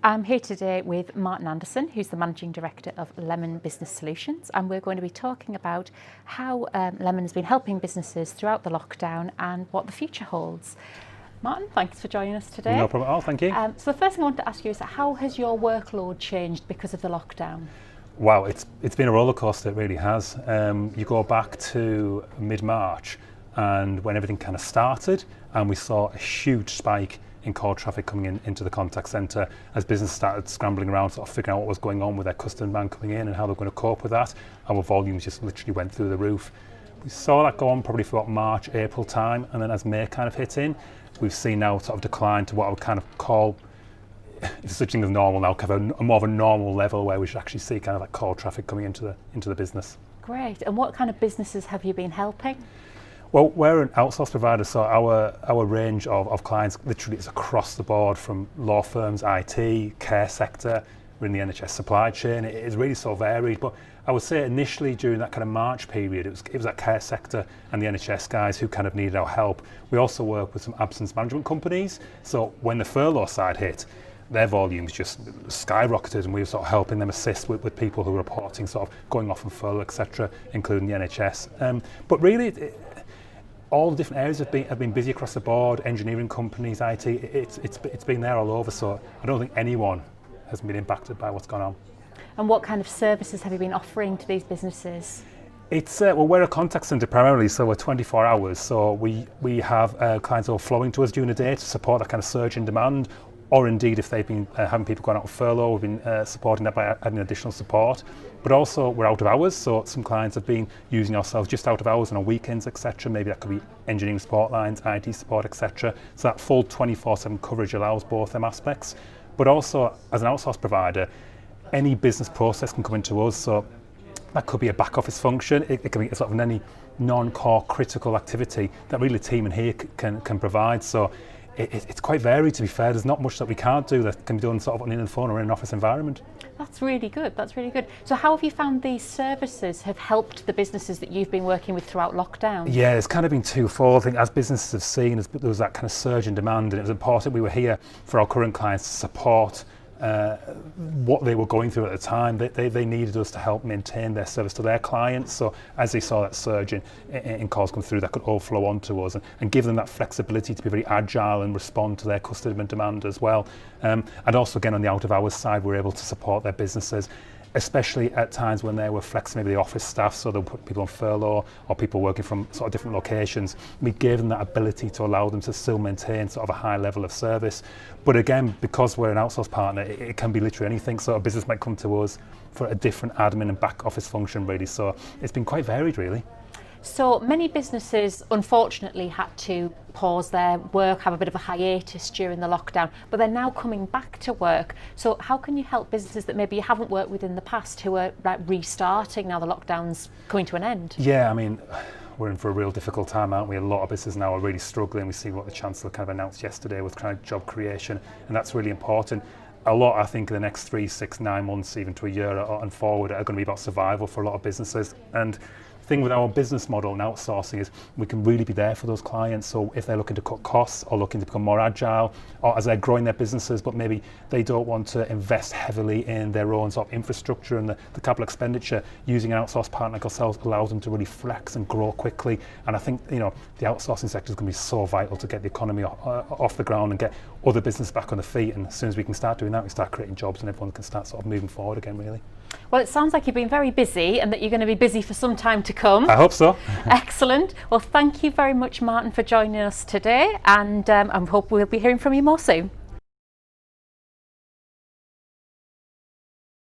I'm here today with Martin Anderson, who's the Managing Director of Lemon Business Solutions, and we're going to be talking about how Lemon has been helping businesses throughout the lockdown and what the future holds. Martin, thanks for joining us today. No problem at all, thank you. So the first thing I want to ask you is how has your workload changed because of the lockdown? Wow, it's been a roller coaster, it really has. You go back to mid-March and when everything kind of started and we saw a huge spike in call traffic coming into the contact centre as business started scrambling around, sort of figuring out what was going on with their customer demand coming in and how they're going to cope with that. Our volumes just literally went through the roof. We saw that go on probably for about March, April time, and then as May kind of hit in, we've seen now sort of decline to what I would kind of call, if there's such thing as normal now, kind of a more of a normal level where we should actually see kind of like call traffic coming into the business. Great. And what kind of businesses have you been helping? Well, we're an outsource provider, so our range of clients literally is across the board, from law firms, IT, care sector, we're in the NHS supply chain. It is really so varied, but I would say initially during that kind of March period, it was that care sector and the NHS guys who kind of needed our help. We also work with some absence management companies, so when the furlough side hit, their volumes just skyrocketed, and we were sort of helping them assist with people who were reporting sort of going off on furlough, etc., including the NHS. But really, all the different areas have been busy across the board. Engineering companies, IT, it's been there all over. So I don't think anyone has been impacted by what's gone on. And what kind of services have you been offering to these businesses? It's well, we're a contact centre primarily, so we're 24 hours. So we have clients who are flowing to us during the day to support that kind of surge in demand. Or indeed, if they've been having people going out on furlough, we've been supporting that by adding additional support. But also, we're out of hours, so some clients have been using ourselves just out of hours and on weekends, etc. Maybe that could be engineering support lines, IT support, etc. So that full 24/7 coverage allows both them aspects. But also, as an outsource provider, any business process can come into us. So that could be a back office function. It can be sort of any non-core critical activity that really the team in here can provide. So it's quite varied, to be fair. There's not much that we can't do that can be done sort of on the phone or in an office environment. That's really good. That's really good. So how have you found these services have helped the businesses that you've been working with throughout lockdown? Yeah, it's kind of been twofold. I think as businesses have seen, there was that kind of surge in demand, and it was important we were here for our current clients to support what they were going through at the time. They needed us to help maintain their service to their clients. So as they saw that surge in calls come through, that could all flow onto us and give them that flexibility to be very agile and respond to their customer demand as well. And also, again, on the out of hours side, we're able to support their businesses, especially at times when they were flexing maybe the office staff, so they'll put people on furlough or people working from sort of different locations. We gave them that ability to allow them to still maintain sort of a high level of service. But again, because we're an outsource partner, it can be literally anything. So a business might come to us for a different admin and back office function, really. So it's been quite varied, really. So many businesses unfortunately had to pause their work, have a bit of a hiatus during the lockdown, but they're now coming back to work. So how can you help businesses that maybe you haven't worked with in the past who are like restarting now the lockdown's coming to an end? Yeah, I mean, we're in for a real difficult time, aren't we? A lot of businesses now are really struggling. We see what the Chancellor kind of announced yesterday with kind of job creation, and that's really important. A lot, I think, in the next 3, 6, 9 months, even to a year and forward, are going to be about survival for a lot of businesses. And the thing with our business model and outsourcing is we can really be there for those clients. So if they're looking to cut costs or looking to become more agile, or as they're growing their businesses, but maybe they don't want to invest heavily in their own sort of infrastructure and the capital expenditure, using an outsourced partner like ourselves allows them to really flex and grow quickly. And I think, the outsourcing sector is going to be so vital to get the economy off the ground and get other business back on the feet. And as soon as we can start doing that, we start creating jobs and everyone can start sort of moving forward again, really. Well, it sounds like you've been very busy and that you're going to be busy for some time to come. I hope so. Excellent. Well, thank you very much, Martin, for joining us today, and I hope we'll be hearing from you more soon.